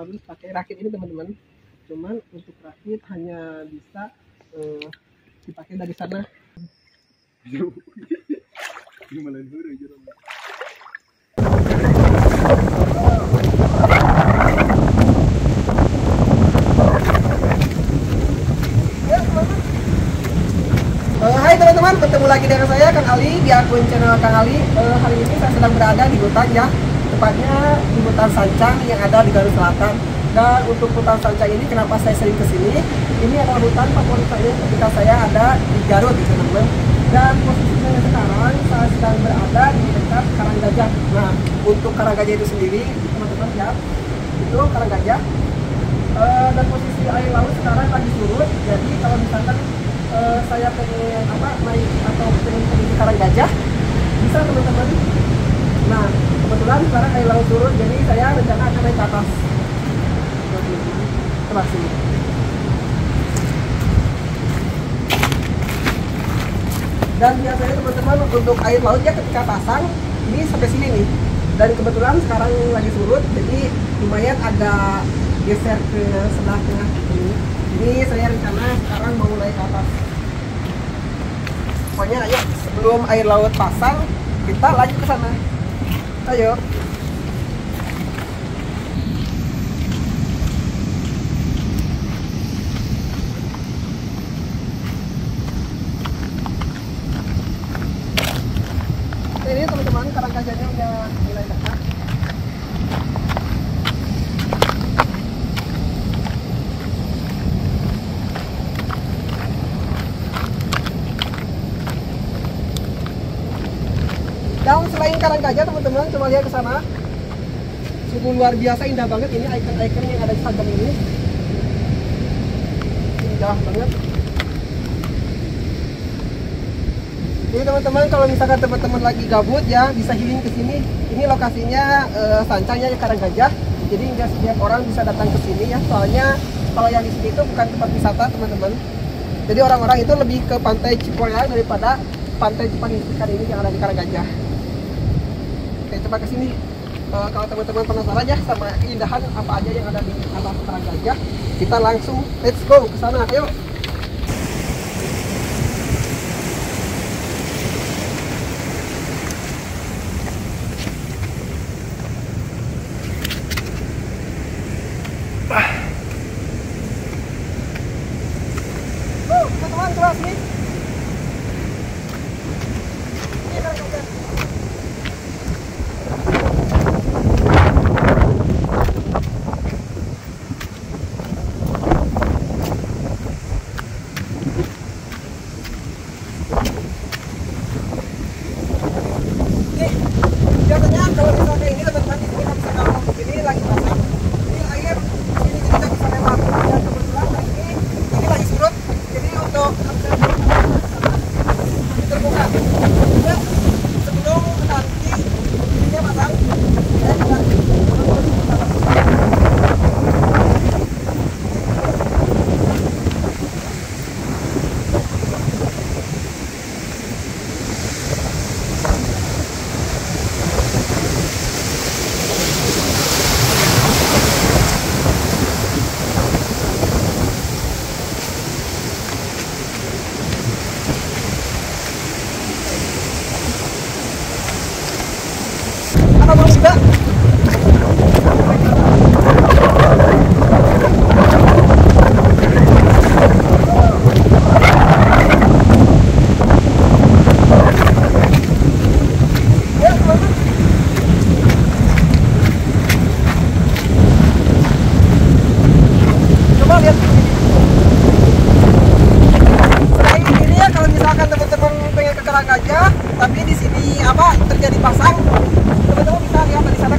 harus pakai rakit ini teman-teman. Cuman untuk rakit hanya bisa dipakai dari sana. Hai teman-teman, bertemu lagi dengan saya Kang Ali di akun channel Kang Ali. Hari ini saya sedang berada di hutan ya, tepatnya di hutan Sancang yang ada di Garut Selatan. Dan untuk hutan Sancang ini kenapa saya sering kesini? Ini adalah hutan favorit saya ketika saya ada di Garut teman-teman. Dan posisi saya sekarang saya sedang berada di dekat Karanggajah. Nah, untuk Karanggajah itu sendiri teman-teman ya, itu Karanggajah. Dan posisi air laut sekarang lagi surut. Jadi kalau misalkan saya pengen naik atau pengen pergi ke Karanggajah, bisa teman-teman. Nah, kebetulan sekarang air laut surut, jadi saya rencana akan naik ke atas. Terima kasih. Dan biasanya teman-teman untuk air laut ya ketika pasang ini sampai sini nih. Dan kebetulan sekarang lagi surut, jadi lumayan agak geser ke sebelah tengah ini. Ini saya rencana sekarang mau naik ke atas. Pokoknya ayo sebelum air laut pasang kita lanjut ke sana. Ayo. Ini teman-teman Karanggajahnya udah mulai dekat. Dan selain Karanggajah teman-teman, coba lihat ke sana. Sungguh luar biasa indah banget ini ikon-ikon yang ada di Sancang ini. Indah banget. Jadi teman-teman kalau misalkan teman-teman lagi gabut ya bisa healing ke sini. Ini lokasinya Sancangnya Karanggajah. Jadi nggak setiap orang bisa datang ke sini ya. Soalnya kalau yang di sini itu bukan tempat wisata teman-teman. Jadi orang-orang itu lebih ke pantai Cipoleang daripada pantai Cipanisikan ini yang ada di Karanggajah. Oke, coba ke sini. Kalau teman-teman penasaran ya sama keindahan apa aja yang ada di alam Karanggajah, kita langsung let's go ke sana. Ayo. Teman-teman coba sini. Ini Karanggajah. Biasanya kalau misalnya ini teman-teman di sini kalau misalnya ini lagi pasang, ini air ini tidak bisa lewat. Dan kebetulan ini lagi surut, jadi untuk terbuka. Ya, sebelum nanti ininya pasang, saya juga mau juga. Coba lihat ini. Selain ini ya kalau misalkan teman-teman pengen ke Karanggajah, tapi di sini terjadi pasang, teman-teman bisa lihat dari sana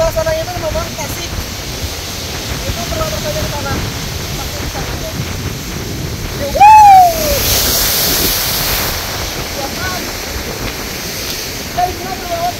sebelah sana itu teman-teman Tasik. Itu berlatar saja ke sana. Pasti di sana aja. Siapkan. Dari sini teman-teman.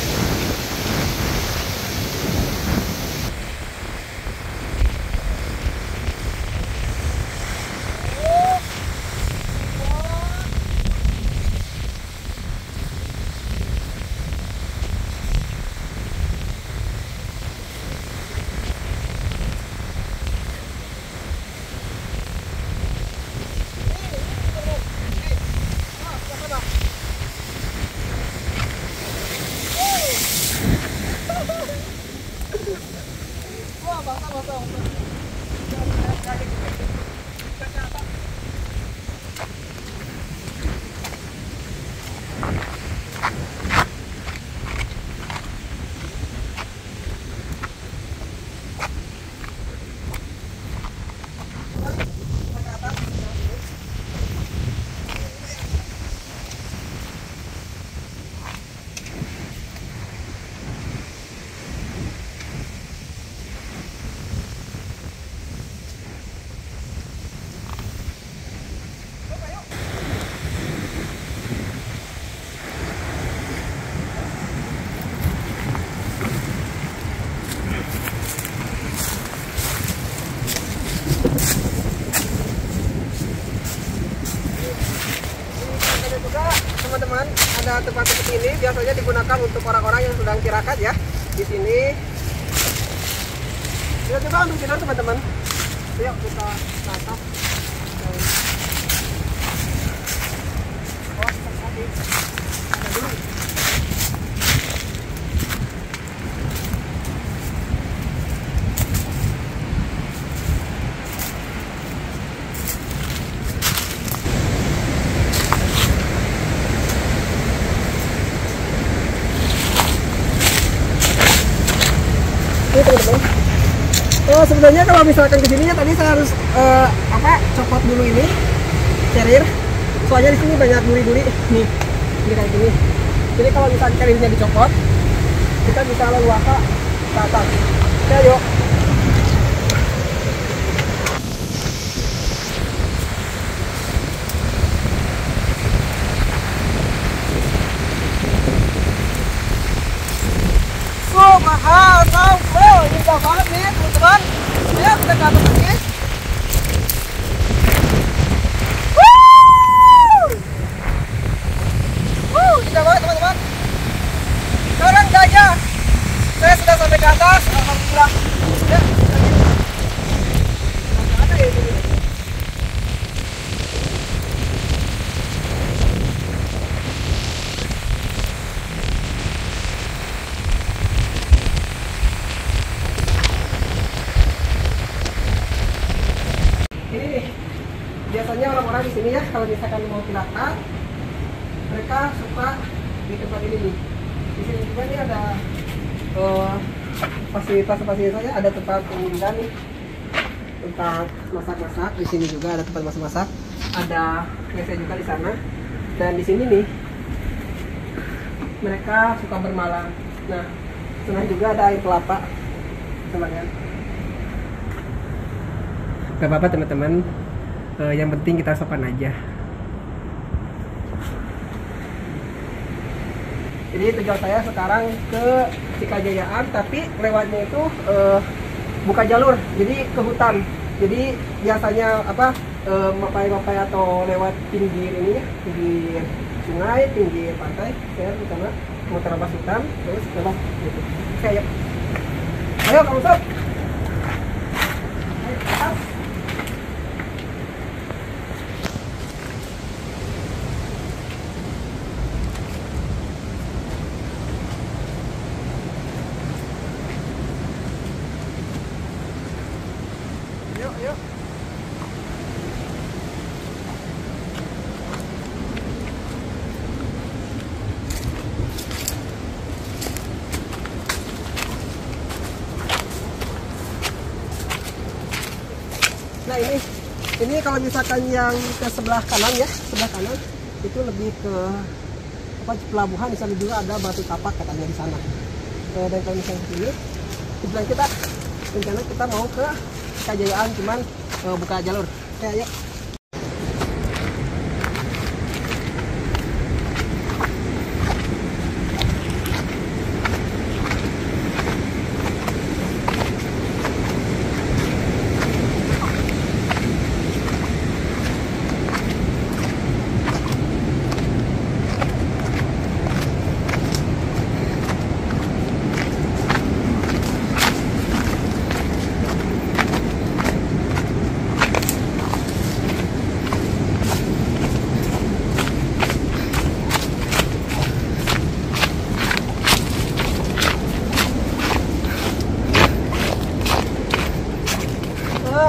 Teman-teman, ada tempat seperti ini biasanya digunakan untuk orang-orang yang sedang tirakat ya. Di sini kita coba untuk tidur teman-teman. Yuk kita tatap. Ada dulu. Ini teman-teman. Sebenarnya kalau misalkan ke sini tadi saya harus copot dulu ini carrier. Soalnya di sini banyak duri-duri nih. Ini kayak gini. Jadi kalau misalkan carriernya dicopot, kita bisa leluasa ke atas. Oke, yuk. Mahal, indah banget nih teman-teman. Ya, kita ke atas lagi. Indah banget teman-teman. Sekarang saja saya sudah sampai ke atas. Alhamdulillah. Ya, ada ya ini. Ini nih, biasanya orang-orang di sini ya kalau misalkan mau tirakat, mereka suka di tempat ini nih. Di sini juga nih ada fasilitas-fasilitasnya, ada tempat pemindahan nih, tempat masak-masak. Di sini juga ada tempat masak-masak, ada WC juga di sana. Dan di sini nih, mereka suka bermalam. Nah, sana juga ada air kelapa, teman-teman. Gak apa-apa teman-teman, yang penting kita sopan aja. Jadi tujuan saya sekarang ke Cikajayaan, tapi lewatnya itu buka jalur, jadi ke hutan. Jadi biasanya mapai-mapai atau lewat pinggir ini ya, pinggir sungai, pinggir pantai. Saya di sana mau terabas hutan, terus lewat gitu. Oke, yuk. Ayo Kang Ustaz. Ayo, atas. Yuk. Nah ini kalau misalkan yang ke sebelah kanan ya, sebelah kanan itu lebih ke pelabuhan. Di sana juga ada batu tapak katanya di sana. Dan kalau misalnya ke sini tujuan kita rencana kita mau ke Kajayaan, cuman buka jalur. Oke, ayo.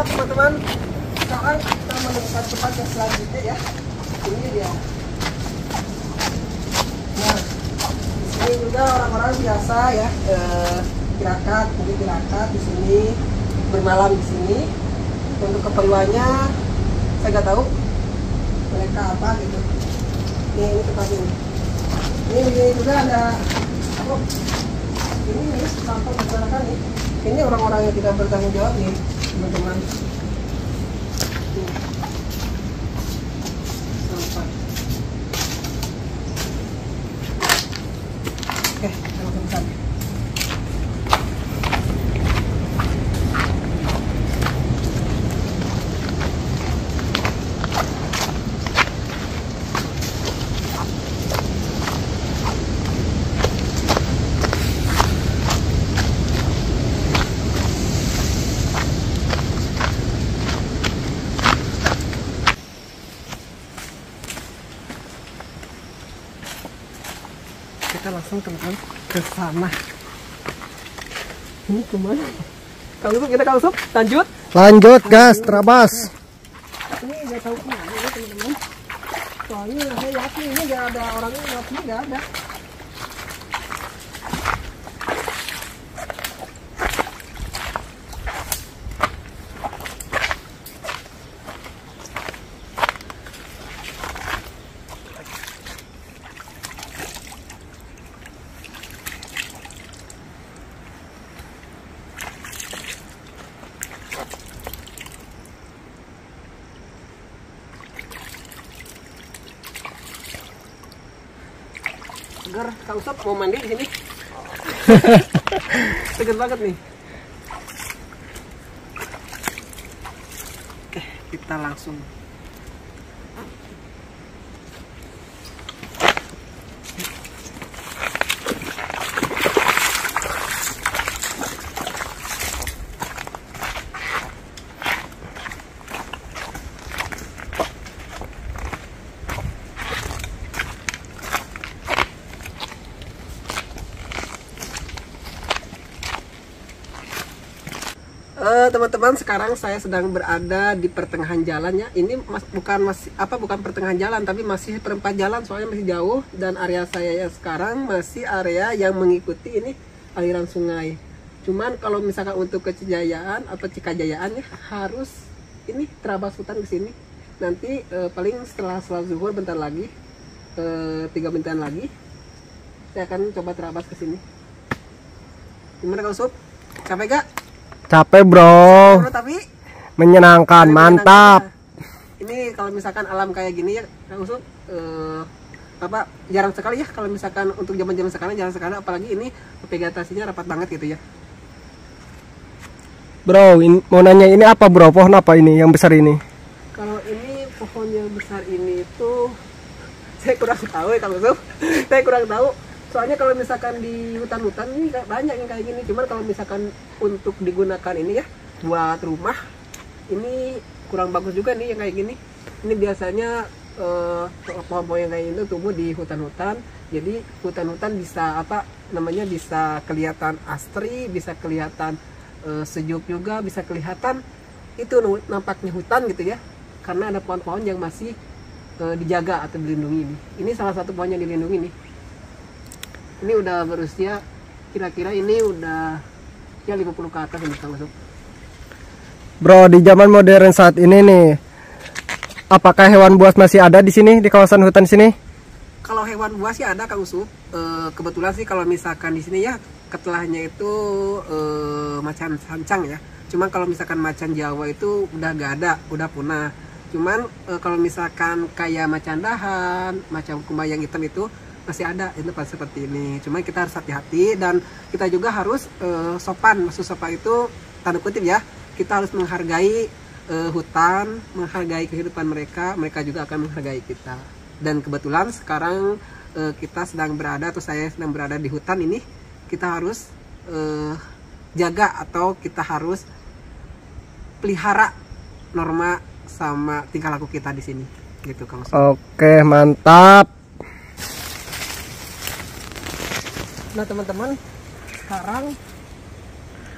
Teman-teman, sekarang kita menemukan tempat yang selanjutnya ya. Ini dia. Nah, ini juga orang-orang biasa ya, tirakat, mungkin tirakat di sini, bermalam di sini. Untuk keperluannya saya nggak tahu mereka apa gitu. Ini tempat ini. Ini juga ada, oh, ini sampah masyarakat nih. Ini orang-orang yang tidak bertanggung jawab nih, teman-teman. Oke, kita langsung ke sana. Kita langsung teman-teman ke sana. Ini kemana? Kalau Usop, kita kalau Usop lanjut gas, terabas. Ini nggak tahu kemana ya teman-teman. Soalnya saya yakin ini nggak ada orangnya, nggak ada. Segar, Kang Usop mau mandi di sini. Segar banget nih. Oke, kita langsung. Teman-teman, sekarang saya sedang berada di pertengahan jalan ya. Ini bukan pertengahan jalan, tapi masih perempat jalan, soalnya masih jauh. Dan area saya ya sekarang masih area yang mengikuti ini aliran sungai. Cuman kalau misalkan untuk ke Cijayaan atau Cikajayaan ya harus ini terabas hutan ke sini. Nanti paling setelah sholat zuhur bentar lagi, 3 menitan lagi, saya akan coba terabas ke sini. Gimana Kang Usop? Capek gak? Capek bro, tapi menyenangkan, mantap. Ini kalau misalkan alam kayak gini ya Kang Usop, jarang sekali ya kalau misalkan untuk zaman-zaman sekarang, jarang sekali, apalagi ini vegetasinya rapat banget gitu ya. Bro, mau nanya ini apa bro? Pohon apa ini yang besar ini? Kalau ini pohon yang besar ini tuh saya kurang tahu ya Kang Usop. Saya kurang tahu. Soalnya kalau misalkan di hutan-hutan ini banyak yang kayak gini. Cuman kalau misalkan untuk digunakan ini ya buat rumah, ini kurang bagus juga nih yang kayak gini. Ini biasanya pohon-pohon yang kayak ini tumbuh di hutan-hutan. Jadi hutan-hutan bisa bisa kelihatan asri, bisa kelihatan sejuk juga, bisa kelihatan itu nampaknya hutan gitu ya. Karena ada pohon-pohon yang masih dijaga atau dilindungi ini. Ini salah satu pohon yang dilindungi nih. Ini udah berusia kira-kira ini udah ya 50 ke atas ini Kang Usop. Bro, di zaman modern saat ini nih, apakah hewan buas masih ada di sini, di kawasan hutan sini? Kalau hewan buas sih ada Kang Usop. Kebetulan sih kalau misalkan di sini ya ketelahnya itu macan sancang ya. Cuman kalau misalkan macan Jawa itu udah gak ada, udah punah. Cuman kalau misalkan kayak macan dahan, macam kumbayang hitam itu masih ada, itu pas seperti ini. Cuman kita harus hati-hati dan kita juga harus sopan. Maksud sopan itu tanda kutip ya, kita harus menghargai hutan, menghargai kehidupan mereka, mereka juga akan menghargai kita. Dan kebetulan sekarang kita sedang berada, atau saya sedang berada di hutan ini, kita harus jaga atau kita harus pelihara norma sama tingkah laku kita di sini, gitu Kang. Oke, mantap. Nah teman-teman, sekarang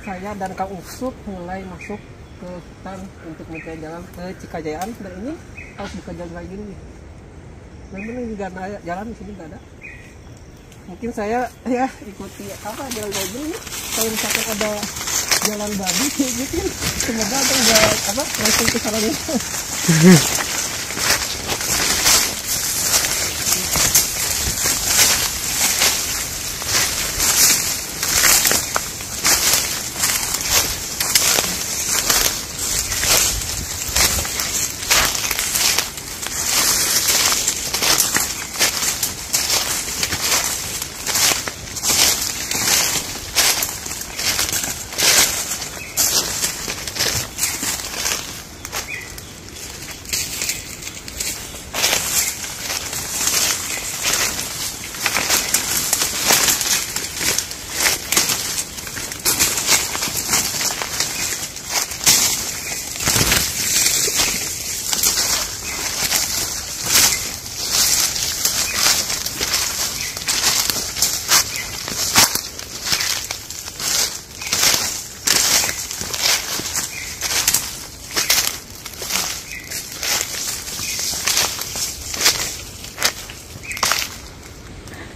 saya dan Kang Usup mulai masuk ke hutan untuk mencari jalan ke Cikajayaan. Dan ini harus buka jalan lagi nih. Memang ini nggak ada jalan di sini, nggak ada. Mungkin saya ya ikuti apa jalan kayak gini. Kalau misalkan ada jalan babi gitu, semoga ada nggak apa langsung ke sana gitu.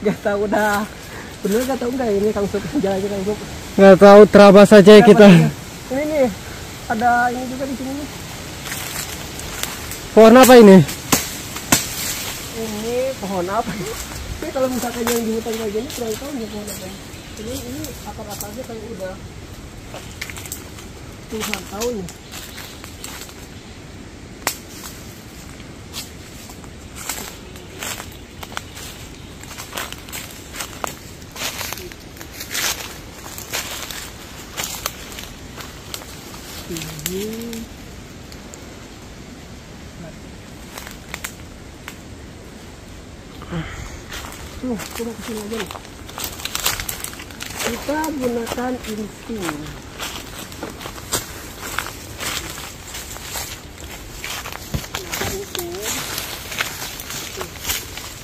Gak tahu udah bener gak tahu nggak ini Kang Sup jalannya Kang Sup? Nggak tahu, terabas saja ya kita. Ini nih ada ini juga di sini nih. Pohon apa ini? Ini pohon apa? Tapi kalau misalkan yang di hutan kayak gini kurang tahu ya pohon apa. Ini akar-akarnya kayak udah puluhan tahun ya. Tuh, coba kesini aja nih. Kita gunakan insting.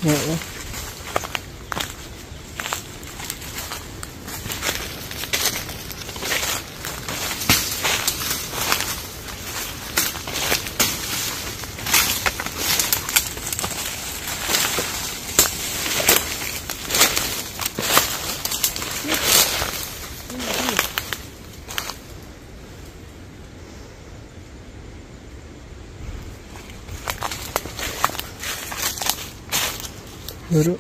Ya. Dulu.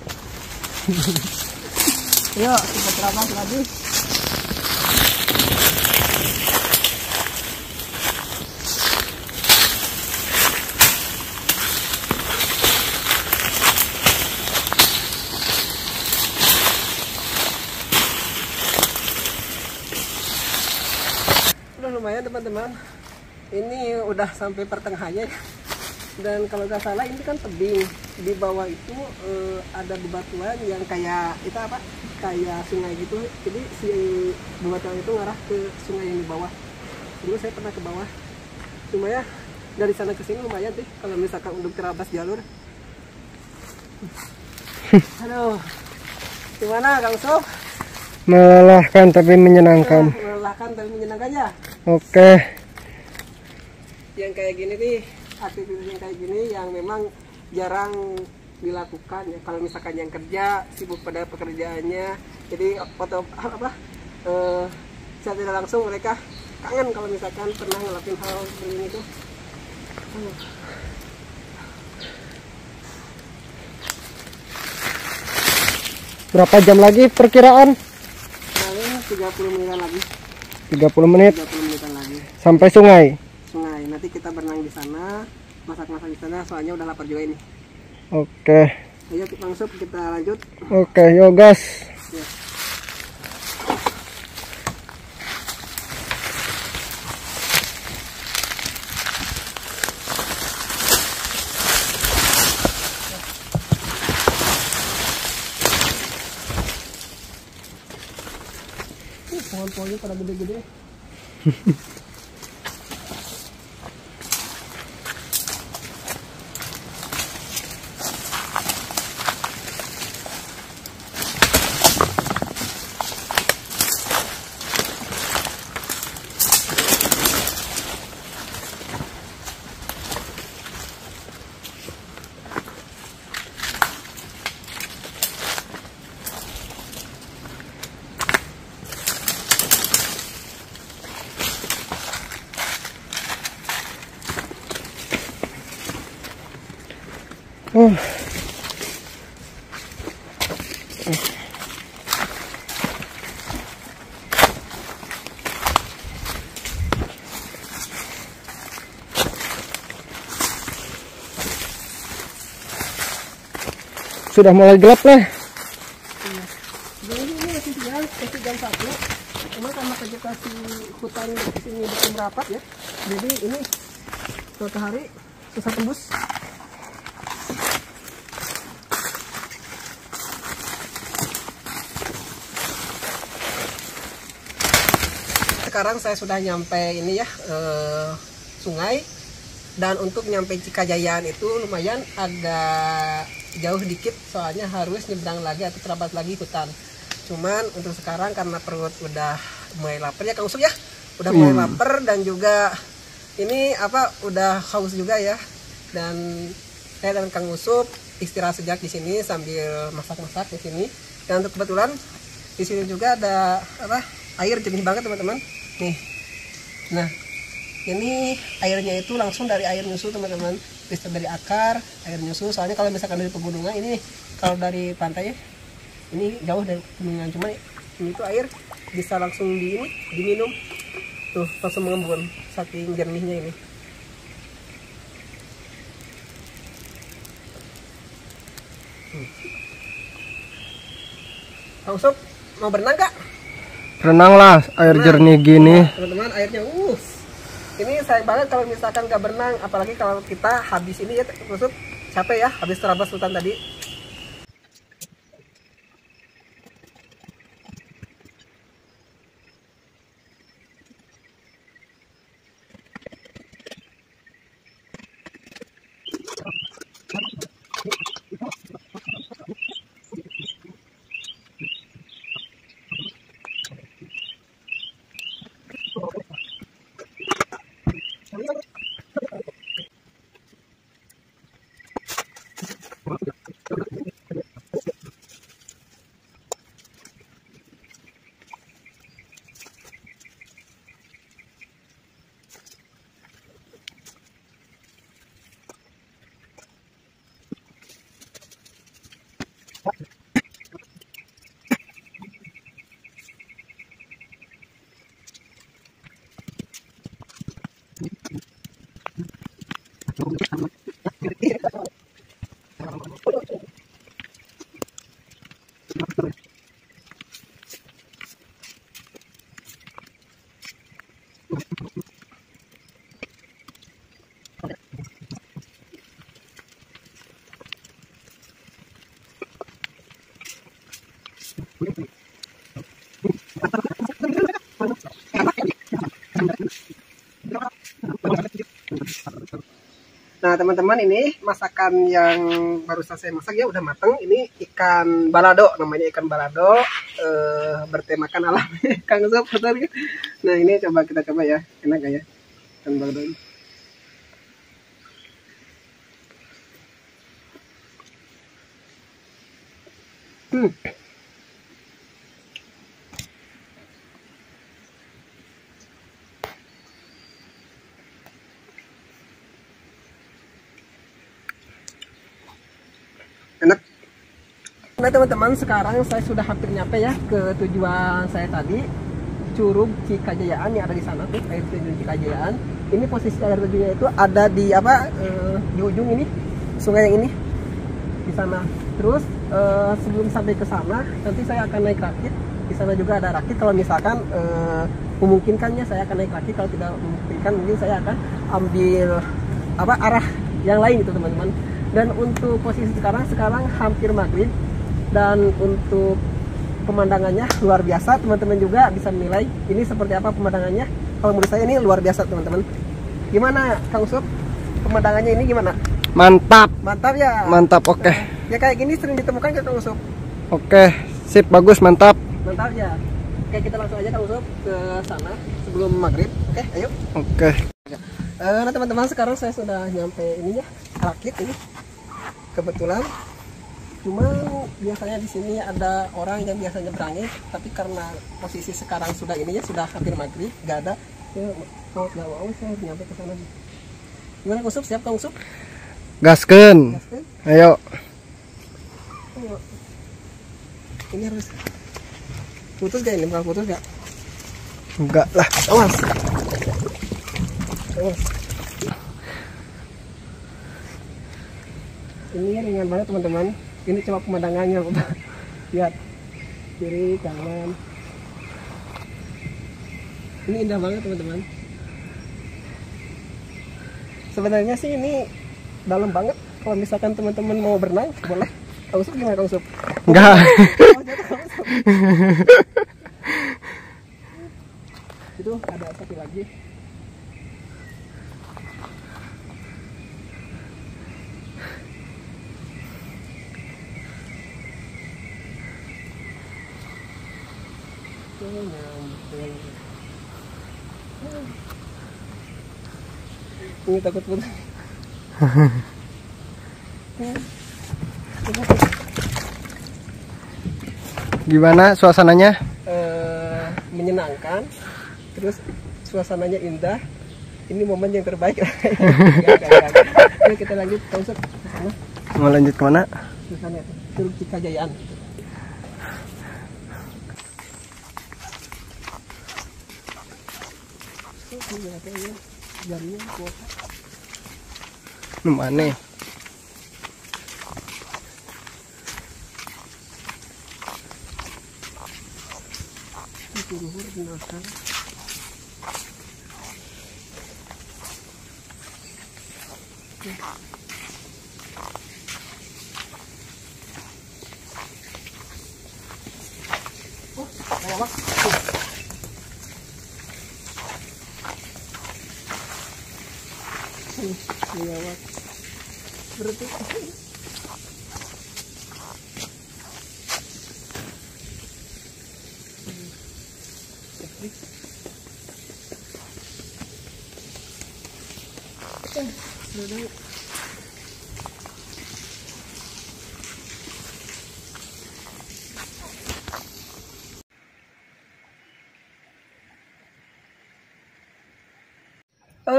Yuk, kita terabas lagi. Udah lumayan teman-teman. Ini udah sampai pertengahannya. Dan kalau nggak salah ini kan tebing. Di bawah itu ada bebatuan yang kayak itu apa? Kayak sungai gitu. Jadi si bebatuan itu ngarah ke sungai yang di bawah. Dulu saya pernah ke bawah. Cuma ya dari sana ke sini lumayan sih kalau misalkan untuk terabas jalur. Aduh. Gimana Kang Sob? Melelahkan tapi menyenangkan. Melelahkan tapi menyenangkan ya. Oke. Yang kayak gini nih, aktivitas yang kayak gini yang memang jarang dilakukan ya. Kalau misalkan yang kerja sibuk pada pekerjaannya, jadi foto apa secara tidak langsung mereka kangen kalau misalkan pernah ngelakuin hal seperti ini tuh. Berapa jam lagi perkiraan? Paling 30 menitan lagi. 30 menit 30 menitan lagi. sampai sungai. Sungai. Nanti kita berenang di sana, masak-masak di sana. Soalnya udah lapar juga ini. Oke. Ayo langsung kita lanjut. Oke, yuk gas. Ya. Pohon-pohonnya pada gede-gede. Sudah mulai gelap lah. Jadi ini masih jam 1. Cuma karena vegetasi hutan di sini belum merapat ya. Jadi ini suatu hari susah tembus. Sekarang saya sudah nyampe ini ya, sungai. Dan untuk nyampe Cikajayaan itu lumayan agak jauh dikit, soalnya harus nyebrang lagi atau terabat lagi hutan. Cuman untuk sekarang karena perut udah mulai lapar ya Kang Usop ya, udah mulai lapar dan juga ini udah haus juga ya. Dan saya dan Kang Usop istirahat sejak di sini sambil masak-masak di sini. Dan untuk kebetulan di sini juga ada air jernih banget teman-teman. Nih, nah ini airnya itu langsung dari air nyusu teman-teman, bisa dari akar air nyusu. Soalnya kalau misalkan dari pegunungan ini, kalau dari pantai ya, ini jauh dari pegunungan, cuma ini tuh air bisa langsung diminum tuh, langsung mengembun saking jernihnya ini. Kang Usop mau berenang gak? Renang lah, air jernih gini. Teman-teman, airnya ini sayang banget kalau misalkan gak berenang, apalagi kalau kita habis ini ya Kang Usop, capek ya habis terabas hutan tadi. Nah teman-teman, ini masakan yang baru saya masak ya, udah mateng. Ini ikan balado, namanya ikan balado, bertemakan alam. Kang Usop, betul ya? Nah ini kita coba ya, enak gak ya ikan balado ini? Enak. Nah teman-teman, sekarang saya sudah hampir nyampe ya ke tujuan saya tadi, Curug Cikajayaan yang ada di sana tuh, air terjun Cikajayaan. Ini posisi air terjunnya itu ada di di ujung ini, sungai yang ini di sana. Terus sebelum sampai ke sana, nanti saya akan naik rakit. Di sana juga ada rakit. Kalau misalkan memungkinkannya saya akan naik rakit. Kalau tidak memungkinkan, mungkin saya akan ambil arah yang lain gitu teman-teman. Dan untuk posisi sekarang hampir maghrib. Dan untuk pemandangannya luar biasa, teman-teman juga bisa menilai ini seperti apa pemandangannya. Kalau menurut saya ini luar biasa teman-teman. Gimana Kang Sup, pemandangannya ini gimana? Mantap. Mantap ya. Mantap, oke. Ya kayak gini sering ditemukan ke Kang Sup. Oke, sip, bagus, mantap. Mantap ya. Oke, kita langsung aja Kang Sup ke sana sebelum maghrib. Oke, ayo. Oke. Nah teman-teman, sekarang saya sudah nyampe ini ya, rakit ini. Kebetulan cuma biasanya di sini ada orang yang biasanya nyebrangin, tapi karena posisi sekarang sudah ini ya, sudah hampir maghrib, nggak ada. Ya, mau nggak mau saya nyampe ke sana. Gimana Kang Sup? Siap Kang Sup? Gaskeun. Gaskeun? Ayo. Ayo. Ini harus putus gak ini? Bukan putus gak? Enggak lah. Awas. Awas. Ini ringan banget teman-teman. Ini coba pemandangannya. Lihat. Kiri, kanan. Ini indah banget teman-teman. Sebenarnya sih ini dalam banget. Kalau misalkan teman-teman mau berenang, boleh. Kang Sup gimana Kang Sup? Enggak. Itu ada satu lagi. Ini takut putus. Gimana suasananya? Menyenangkan, terus suasananya indah. Ini momen yang terbaik. Oke, kita lanjut Kang Sup ke sana. Mau lanjut kemana? Ke sana, Curug Cikajayaan. Mana? Luhur binatang. Oh, lewat. Lewat. Berarti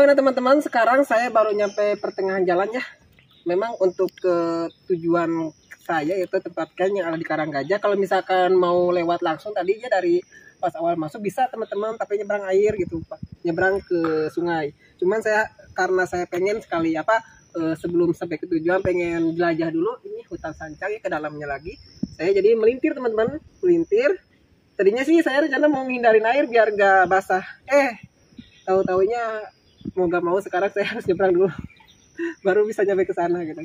nah teman-teman, sekarang saya baru nyampe pertengahan jalan ya. Memang untuk ke tujuan saya itu tempat camp yang ada di Karanggajah. Kalau misalkan mau lewat langsung tadinya dari pas awal masuk bisa teman-teman, tapi nyebrang air gitu Pak, nyebrang ke sungai. Cuman karena saya pengen sekali sebelum sampai ke tujuan pengen jelajah dulu ini hutan Sancang ya, ke dalamnya lagi. Saya jadi melintir teman-teman, melintir. Tadinya sih saya rencana mau menghindarin air biar gak basah. Tahu-taunya mau gak mau sekarang saya harus nyebrang dulu baru bisa nyampe ke sana gitu.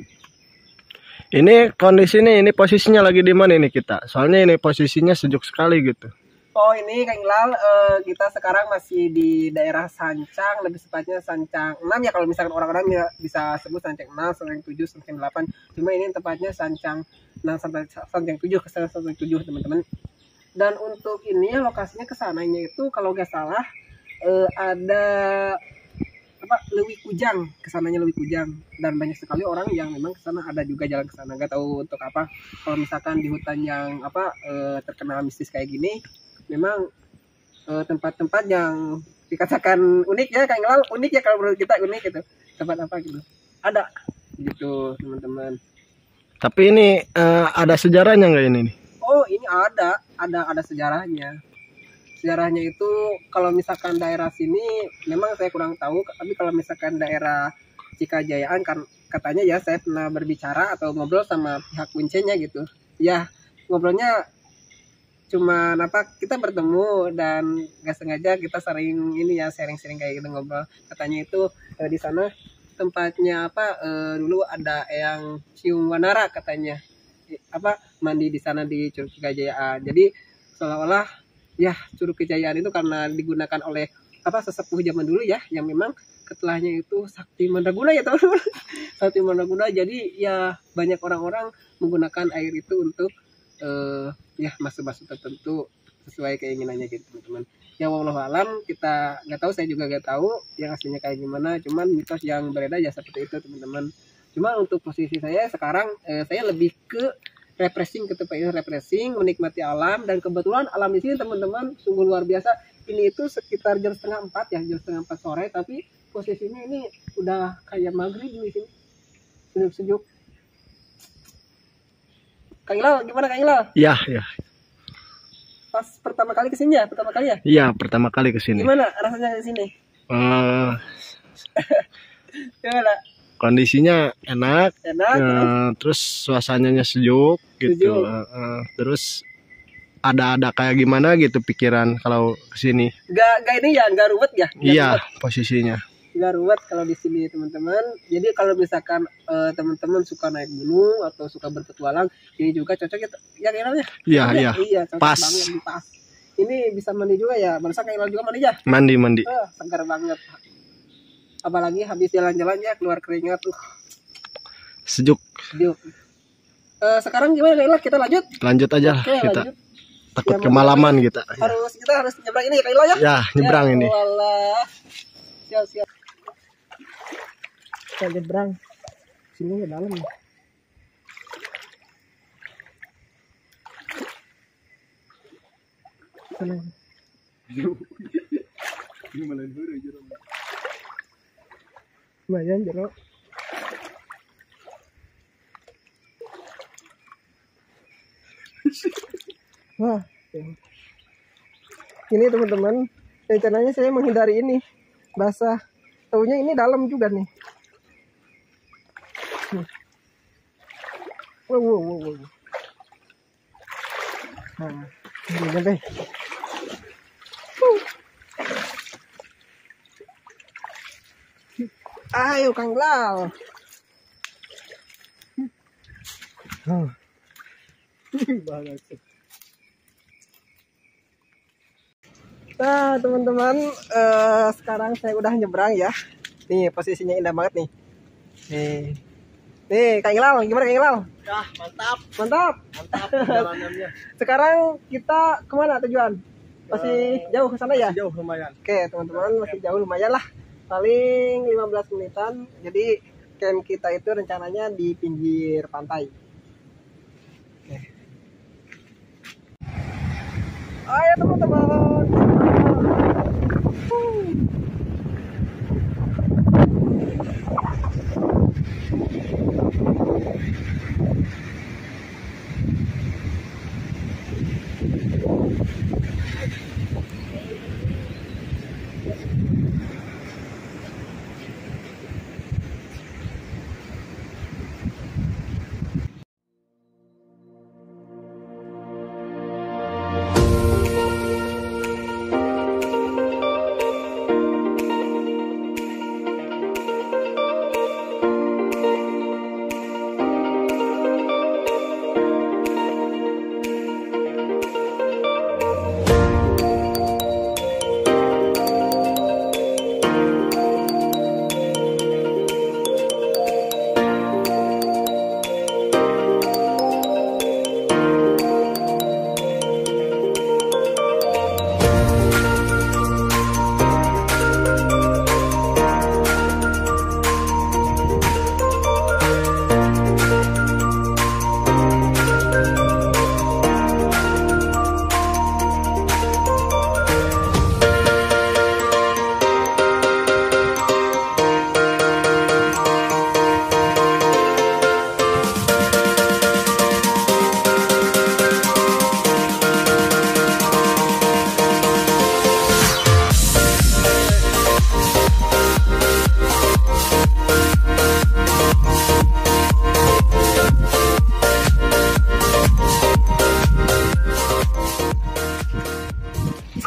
Ini kondisinya, ini posisinya lagi di mana ini kita? Soalnya ini posisinya sejuk sekali gitu. Oh ini Kang Ilal, kita sekarang masih di daerah Sancang, lebih tepatnya Sancang 6 ya, kalau misalkan orang-orang ya bisa sebut Sancang 6, Sancang 7, Sancang 8. Cuma ini tepatnya Sancang 6 sampai Sancang 7 ke Sancang 7 teman-teman. Dan untuk ini lokasinya kesananya itu kalau nggak salah ada Leuwi Kujang, kesananya Leuwi Kujang, dan banyak sekali orang yang memang kesana, ada juga jalan ke sana. Nggak tahu untuk apa. Kalau misalkan di hutan yang terkenal mistis kayak gini, memang tempat-tempat yang dikatakan unik ya Kang Ilal, unik ya kalau menurut kita unik gitu. Tempat apa gitu ada gitu teman-teman. Tapi ini ada sejarahnya nggak ini nih? Oh, ini ada sejarahnya. Sejarahnya itu kalau misalkan daerah sini memang saya kurang tahu, tapi kalau misalkan daerah Cikajayaan kan katanya ya, saya pernah berbicara atau ngobrol sama pihak kuncinya gitu. Ya, ngobrolnya cuma kita bertemu dan nggak sengaja kita sering ini ya, sharing-sharing kayak gitu ngobrol. Katanya itu di sana tempatnya dulu ada Eyang Ciung Wanara katanya. Mandi di sana di Curug Cikajayaan. Jadi seolah-olah ya Curug Kejayaan itu karena digunakan oleh sesepuh zaman dulu ya, yang memang ketelahnya itu Sakti Mandraguna ya teman-teman. Sakti Mandraguna, jadi ya banyak orang-orang menggunakan air itu untuk ya maksud-maksud tertentu sesuai keinginannya gitu teman-teman. Ya wallahu alam, kita nggak tahu, saya juga nggak tahu yang aslinya kayak gimana, cuman mitos yang beredar ya seperti itu teman-teman. Cuma untuk posisi saya sekarang, saya lebih ke refreshing, ke tempat ini refreshing, menikmati alam, dan kebetulan alam di sini teman-teman sungguh luar biasa. Ini itu sekitar jam 3:30 ya, jam 3:30 sore, tapi posisinya ini udah kayak maghrib di sini, sejuk-sejuk. Kang Ilal, gimana Kang Ilal? Iya, iya. Pas pertama kali kesini ya, pertama kali ya? Iya, pertama kali kesini. Gimana rasanya kesini? Gimana? Kondisinya enak, Enak. terus suasananya sejuk gitu. Terus ada kayak gimana gitu pikiran kalau kesini. Gak ini ya, gak ruwet ya? Iya, posisinya. Gak ruwet kalau di sini teman-teman. Jadi kalau misalkan teman-teman suka naik gunung atau suka berpetualang, ini juga cocok ya kayaknya. Iya, cocok pas. Banget, pas. Ini bisa mandi juga ya. Barusan kayak juga mandi ya? Mandi. Segar banget. Apalagi habis jalan-jalan ya, keluar keringat tuh. Sejuk. Sekarang gimana Kaila? Kita lanjut? Lanjut aja. Oke, kita lanjut. takut kemalaman kita. Kita harus nyebrang ini ya Kaila ya? Ya, nyebrang ini. Walah. Siap. Kita nyebrang. Sini ke dalam nih. Sana. Lumayan jeruk. Wah, ini teman-teman, rencananya saya menghindari ini basah. Taunya ini dalam juga nih. Wow. Nah, ini deh. Ayo Kang Lal. Nah teman-teman, sekarang saya udah nyebrang ya. Nih posisinya indah banget nih. Nih Kang Ilal, gimana Kang Ilal? Ya, Mantap perjalanannya. Sekarang kita kemana tujuan? Masih jauh ke sana ya? Jauh lumayan. Oke teman-teman, masih jauh lumayan lah. Paling 15 menitan. Jadi camp kita itu rencananya di pinggir pantai. Oke. Ayo teman-teman.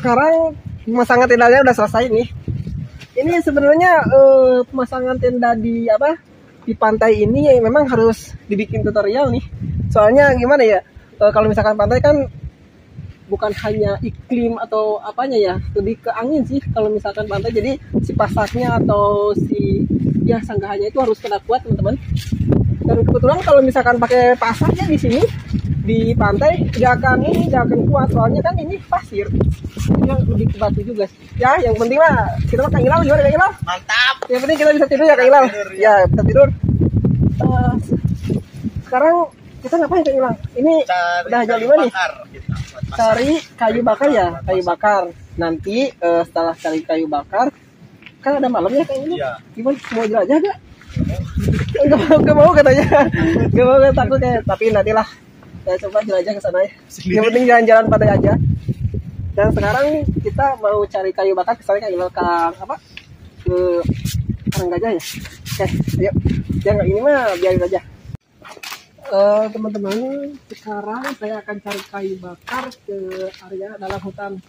sekarang pemasangan tendanya udah selesai nih. Ini sebenarnya pemasangan tenda di apa di pantai ini ya memang harus dibikin tutorial nih. Soalnya gimana ya, kalau misalkan pantai kan bukan hanya iklim atau apanya ya, lebih ke angin sih kalau misalkan pantai. Jadi si pasaknya atau si ya sanggahannya itu harus kena kuat teman-teman. Dan kebetulan kalau misalkan pakai pasaknya di sini di pantai nggak akan kuat, soalnya kan ini pasir, yang lebih ke batu juga ya. Yang penting mah kita makan Ilal, gimana Kang Ilal? Mantap. Yang penting kita bisa tidur ya Kang Ilal. Ya bisa tidur. Sekarang kita ngapain Kang Ilal? Ini udah jam 5 nih. Cari kayu bakar ya, kayu bakar. Nanti setelah cari kayu bakar kan ada malam ya Kang Ilal. Iya. Gimana, mau jelajah gak? Gak mau katanya. Gak mau, takut kayak. Tapi nantilah saya coba jelajah ke sana ya. Yang penting jalan-jalan pantai aja. Dan sekarang kita mau cari kayu bakar, kesannya kayak Kang apa? Ke Karang Gajah ya. Oke, ayo. Yang ini mah biarin aja. Teman-teman, sekarang saya akan cari kayu bakar ke area dalam hutan.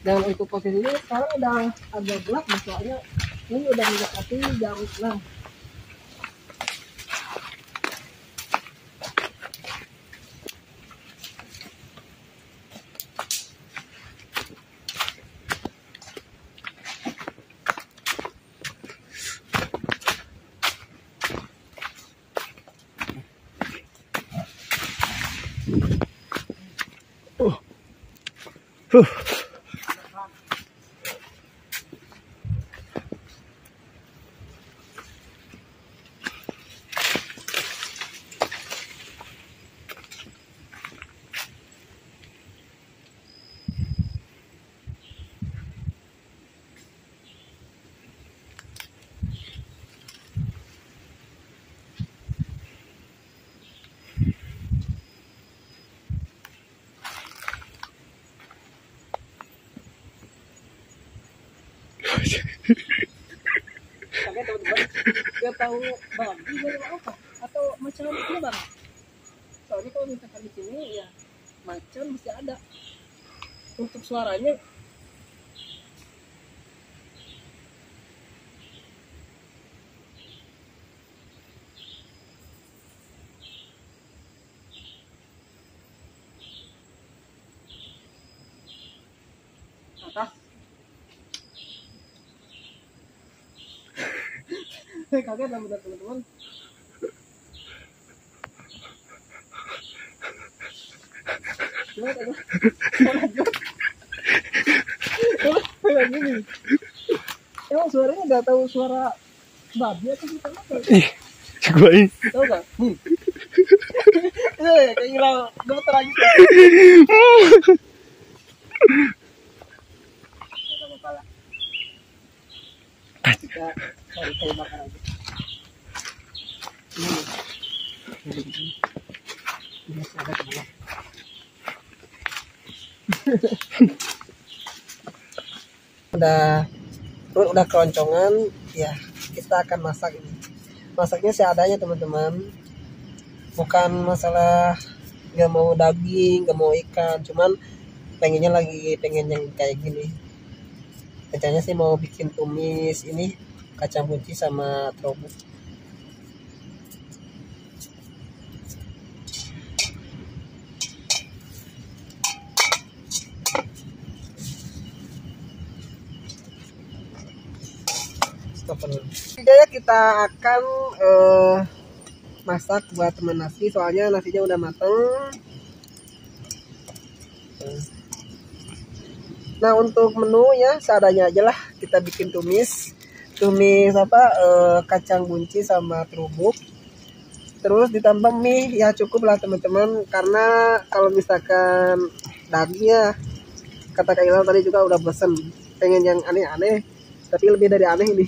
Dan untuk posisinya sekarang udah agak gelap, soalnya ini udah mendekati jam 6. Oke teman-teman, nggak tahu babi atau apa atau macam ini bang. Soalnya kalau misalkan di sini ya macan mesti ada. Untuk suaranya atas. Saya kaget teman-teman. Emang suaranya nggak tahu suara babi atau gimana? Gua ini. Tahu nggak? Kayak hilang gemeter lagi. Kita cari kayu bakar aja. Ini ada kemana? udah keroncongan ya, kita akan masak ini. Masaknya seadanya teman-teman, bukan masalah nggak mau daging, nggak mau ikan, cuman pengen yang kayak gini. Rencananya sih mau bikin tumis ini kacang buncis sama terobos. Jadi kita akan masak buat teman nasi, soalnya nasinya udah mateng. Nah untuk menu ya seadanya aja lah, kita bikin tumis apa kacang buncis sama terubuk, terus ditambah mie ya cukup lah teman-teman, karena kalau misalkan dagingnya kata Kak Ilal tadi juga udah bosen, pengen yang aneh-aneh, tapi lebih dari aneh ini.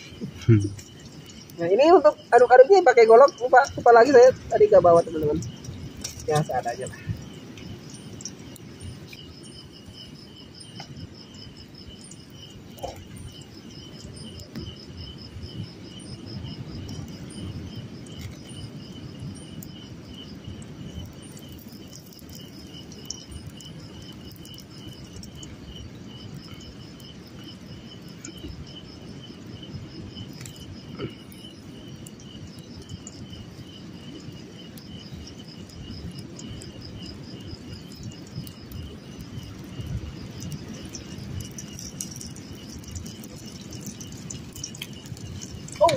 Nah ini untuk aduk-aduknya pakai golok, lupa lagi saya tadi gak bawa teman-teman, ya seadanya lah.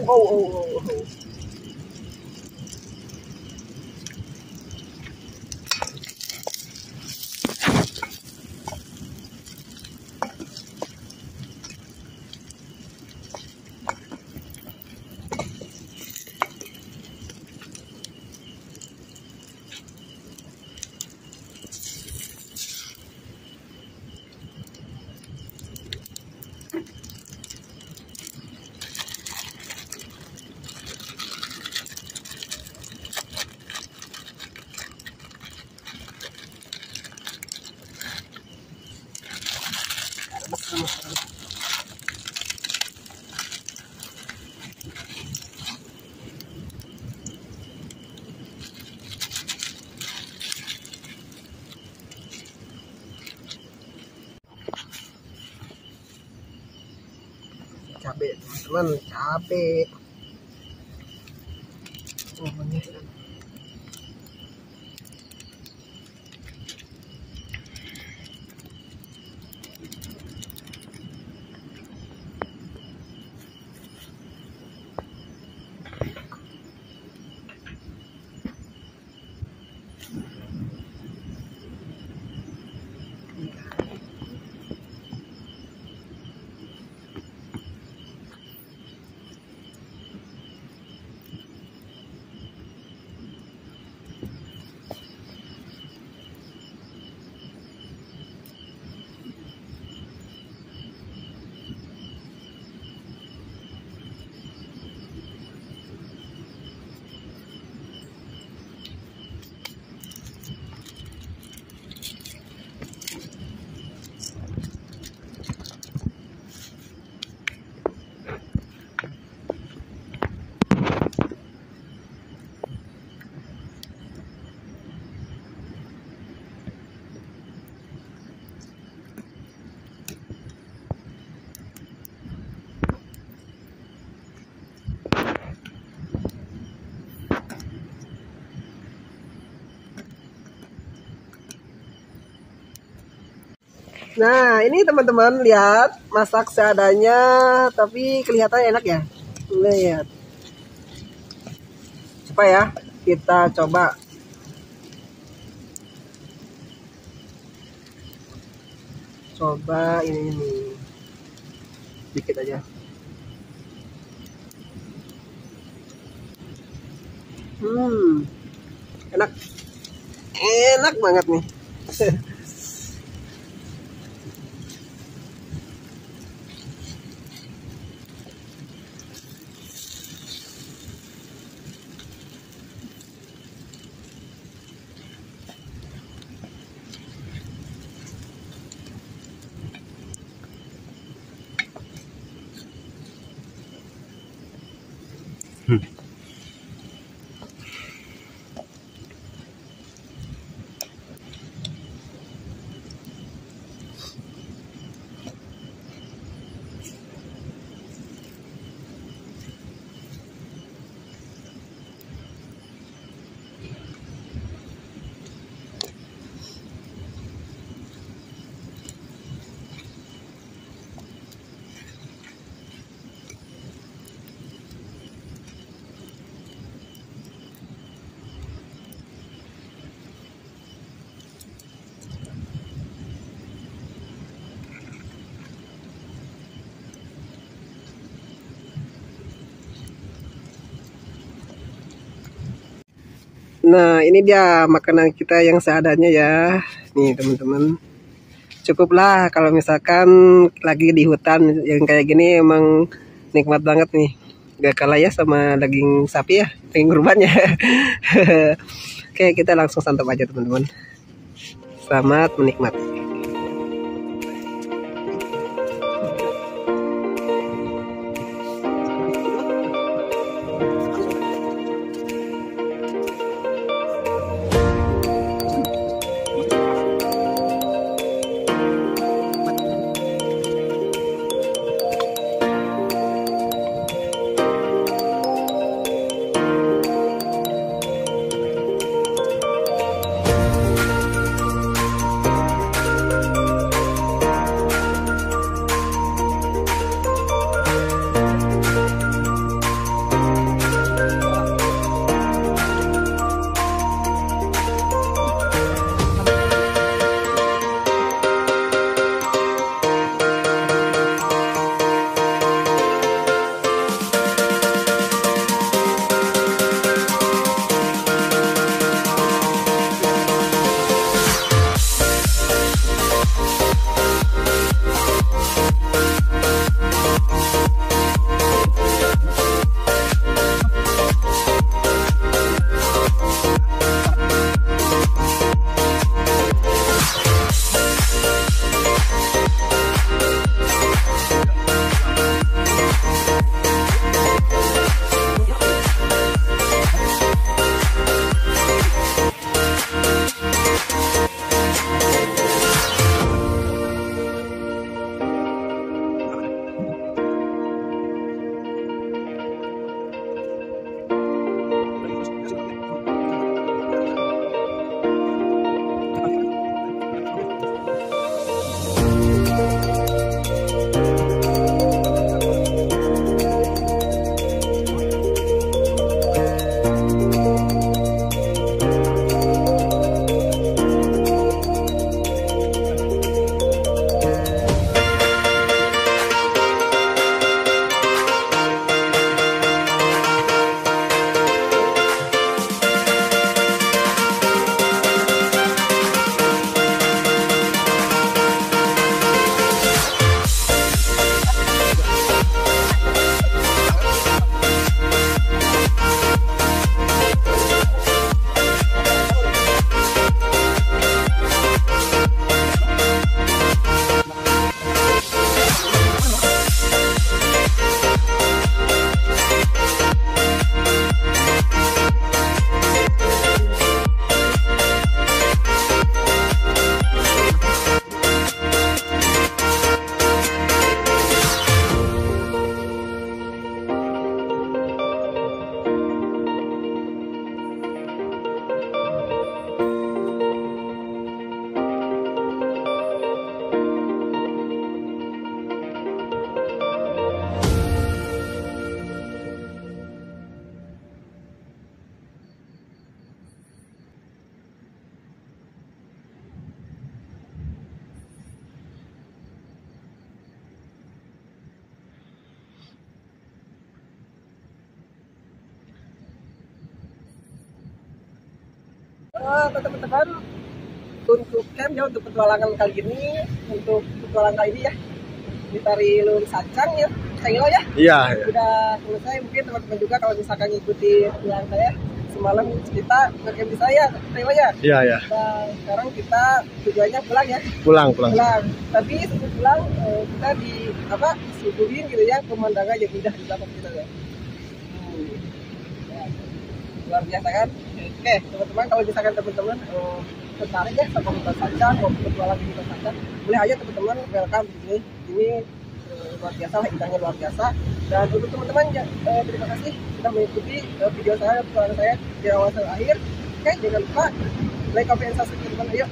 Oh. Cabe teman-teman, cabe. Oh, ini. Nah, ini teman-teman lihat, masak seadanya tapi kelihatan enak ya. Lihat. Coba ya, kita coba. Coba ini. Dikit aja. Enak. Enak banget nih. Nah, ini dia makanan kita yang seadanya ya. Nih teman-teman, cukuplah kalau misalkan lagi di hutan yang kayak gini, emang nikmat banget nih. Gak kalah ya sama daging sapi ya, daging kurban ya. Oke, kita langsung santap aja teman-teman. Selamat menikmati. Teman-teman, untuk camp ya, untuk petualangan kali ini, untuk petualangan kali ini ya, di Tarilung Sancang ya, Cengilo ya. Iya. Udah selesai, mungkin teman-teman juga kalau misalkan ngikuti petualangan saya semalam kita ngecamp di saya, Cengilo ya. Iya, ya. Nah, sekarang kita tujuannya pulang ya. Pulang. Tapi sebelum pulang kita disuguhin gitu ya pemandangan yang indah di belakang kita ya. Ya, luar biasa kan. Oke teman-teman, kalau misalkan teman-teman tertarik ya sama hutan Sancang, mau berpetualang di hutan Sancang, boleh aja teman-teman, welcome di sini. Ini luar biasa lah, indahnya luar biasa. Dan untuk teman-teman terima kasih sudah mengikuti video saya, petualangan saya di awal sampai akhir. Oke, jangan lupa like, comment, dan subscribe teman-teman. Ayo